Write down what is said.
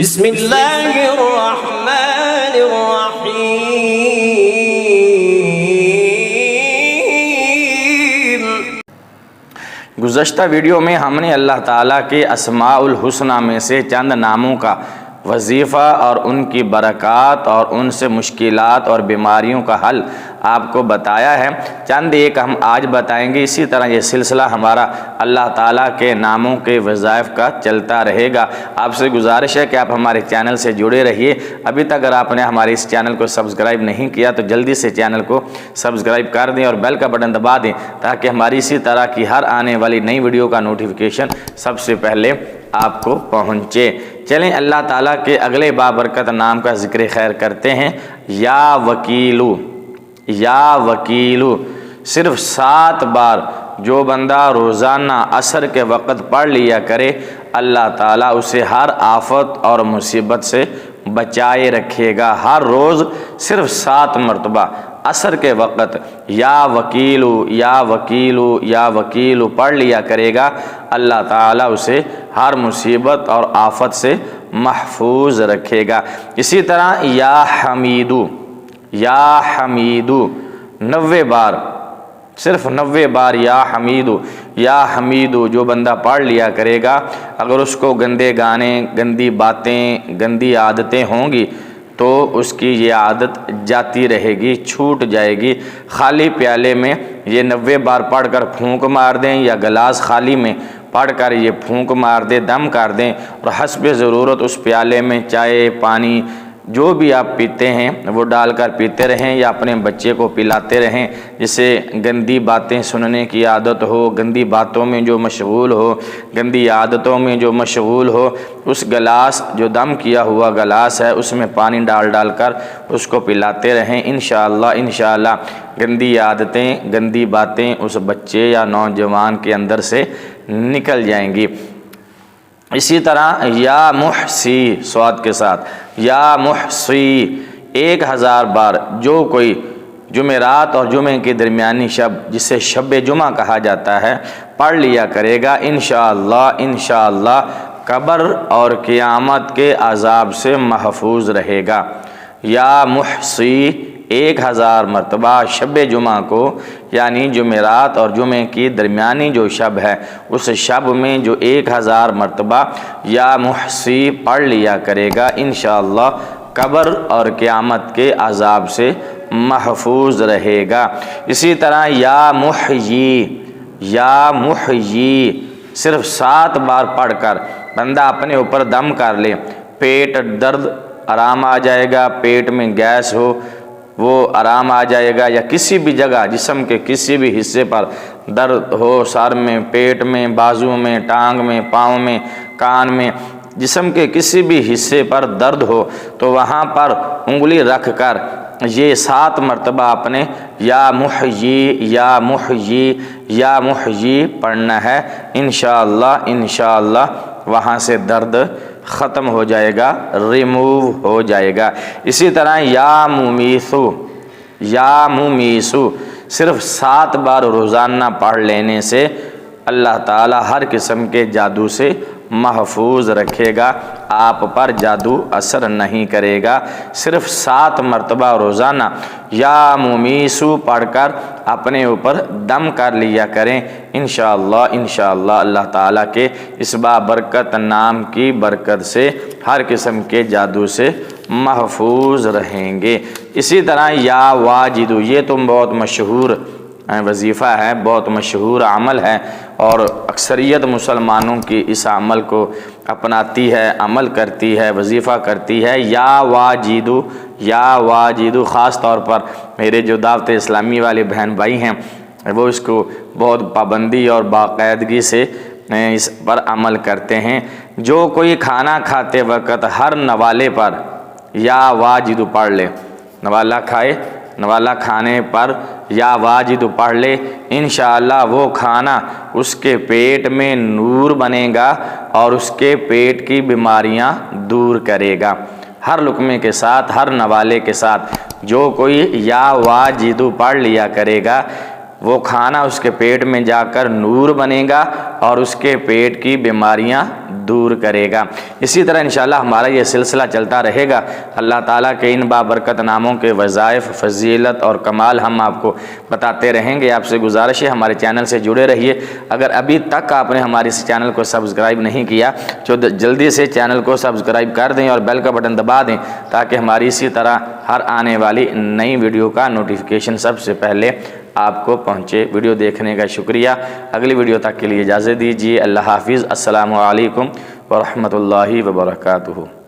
بسم اللہ الرحمن الرحیم۔ گزشتہ ویڈیو میں ہم نے اللہ تعالیٰ کے اسماء الحسنہ میں سے چند ناموں کا وظیفہ اور ان کی برکات اور ان سے مشکلات اور بیماریوں کا حل آپ کو بتایا ہے۔ چند ایک ہم آج بتائیں گے۔ اسی طرح یہ سلسلہ ہمارا اللہ تعالیٰ کے ناموں کے وظائف کا چلتا رہے گا۔ آپ سے گزارش ہے کہ آپ ہمارے چینل سے جڑے رہیے۔ ابھی تک اگر آپ نے ہمارے اس چینل کو سبسکرائب نہیں کیا تو جلدی سے چینل کو سبسکرائب کر دیں اور بیل کا بٹن دبا دیں تاکہ ہماری اسی طرح کی ہر آنے والی نئی ویڈیو کا نوٹیفیکیشن سب سے پہلے آپ کو پہنچے۔ چلیں اللہ تعالیٰ کے اگلے بابرکت نام کا ذکر خیر کرتے ہیں۔ یا وکیلو، یا وکیلو صرف 7 بار جو بندہ روزانہ عصر کے وقت پڑھ لیا کرے، اللہ تعالیٰ اسے ہر آفت اور مصیبت سے بچائے رکھے گا۔ ہر روز صرف 7 مرتبہ عصر کے وقت یا وکیلو یا وکیلو یا وکیلو پڑھ لیا کرے گا، اللہ تعالیٰ اسے ہر مصیبت اور آفت سے محفوظ رکھے گا۔ اسی طرح یا حمیدو، یا حمیدو 90 بار، صرف 90 بار یا حمیدو یا حمیدو جو بندہ پڑھ لیا کرے گا، اگر اس کو گندے گانے، گندی باتیں، گندی عادتیں ہوں گی تو اس کی یہ عادت جاتی رہے گی، چھوٹ جائے گی۔ خالی پیالے میں یہ 90 بار پڑھ کر پھونک مار دیں یا گلاس خالی میں پڑھ کر یہ پھونک مار دیں، دم کر دیں اور حسب ضرورت اس پیالے میں چائے، پانی جو بھی آپ پیتے ہیں وہ ڈال کر پیتے رہیں یا اپنے بچے کو پلاتے رہیں۔ جسے گندی باتیں سننے کی عادت ہو، گندی باتوں میں جو مشغول ہو، گندی عادتوں میں جو مشغول ہو، اس گلاس جو دم کیا ہوا گلاس ہے اس میں پانی ڈال کر اس کو پلاتے رہیں۔ انشاءاللہ گندی عادتیں، گندی باتیں اس بچے یا نوجوان کے اندر سے نکل جائیں گی۔ اسی طرح یا محسی صاد کے ساتھ، یا محسی 1000 بار جو کوئی جمعرات اور جمعے کے درمیانی شب جسے شب جمعہ کہا جاتا ہے پڑھ لیا کرے گا، انشاءاللہ قبر اور قیامت کے عذاب سے محفوظ رہے گا۔ یا محسی 1000 مرتبہ شب جمعہ کو، یعنی جمعرات اور جمعے کی درمیانی جو شب ہے اس شب میں جو 1000 مرتبہ یا محسی پڑھ لیا کرے گا، انشاءاللہ قبر اور قیامت کے عذاب سے محفوظ رہے گا۔ اسی طرح یا محیی، یا محیی صرف 7 بار پڑھ کر بندہ اپنے اوپر دم کر لے، پیٹ درد آرام آ جائے گا، پیٹ میں گیس ہو وہ آرام آ جائے گا، یا کسی بھی جگہ جسم کے کسی بھی حصے پر درد ہو، سر میں، پیٹ میں، بازو میں، ٹانگ میں، پاؤں میں، کان میں، جسم کے کسی بھی حصے پر درد ہو تو وہاں پر انگلی رکھ کر یہ 7 مرتبہ اپنے یا محیی یا محیی یا محیی پڑھنا ہے۔ انشاءاللہ وہاں سے درد ختم ہو جائے گا، ریموو ہو جائے گا۔ اسی طرح یا ممیسو، یا ممیسو صرف 7 بار روزانہ پڑھ لینے سے اللہ تعالی ہر قسم کے جادو سے محفوظ رکھے گا، آپ پر جادو اثر نہیں کرے گا۔ صرف 7 مرتبہ روزانہ یا ممیسو پڑھ کر اپنے اوپر دم کر لیا کریں، انشاءاللہ اللہ تعالیٰ کے اس بابرکت نام کی برکت سے ہر قسم کے جادو سے محفوظ رہیں گے۔ اسی طرح یا واجدو، یہ تو بہت مشہور وظیفہ ہے، بہت مشہور عمل ہے اور اکثریت مسلمانوں کی اس عمل کو اپناتی ہے، عمل کرتی ہے، وظیفہ کرتی ہے۔ یا واجدو، یا واجدو خاص طور پر میرے جو دعوت اسلامی والے بہن بھائی ہیں وہ اس کو بہت پابندی اور باقاعدگی سے اس پر عمل کرتے ہیں۔ جو کوئی کھانا کھاتے وقت ہر نوالے پر یا واجدو پڑھ لے، نوالا کھائے، نوالا کھانے پر یا واجدو پڑھ لے، انشاءاللہ وہ کھانا اس کے پیٹ میں نور بنے گا اور اس کے پیٹ کی بیماریاں دور کرے گا۔ ہر لقمے کے ساتھ، ہر نوالے کے ساتھ جو کوئی یا واجدو پڑھ لیا کرے گا، وہ کھانا اس کے پیٹ میں جا کر نور بنے گا اور اس کے پیٹ کی بیماریاں دور کرے گا۔ اسی طرح انشاءاللہ ہمارا یہ سلسلہ چلتا رہے گا۔ اللہ تعالیٰ کے ان بابرکت ناموں کے وظائف، فضیلت اور کمال ہم آپ کو بتاتے رہیں گے۔ آپ سے گزارش ہے ہمارے چینل سے جڑے رہیے۔ اگر ابھی تک آپ نے ہمارے اس چینل کو سبسکرائب نہیں کیا تو جلدی سے چینل کو سبسکرائب کر دیں اور بیل کا بٹن دبا دیں تاکہ ہماری اسی طرح ہر آنے والی نئی ویڈیو کا نوٹیفیکیشن سب سے پہلے آپ کو پہنچے۔ ویڈیو دیکھنے کا شکریہ۔ اگلی ویڈیو تک کے لیے اجازت دیجیے۔ اللہ حافظ۔ السلام علیکم ورحمۃ اللہ وبرکاتہ۔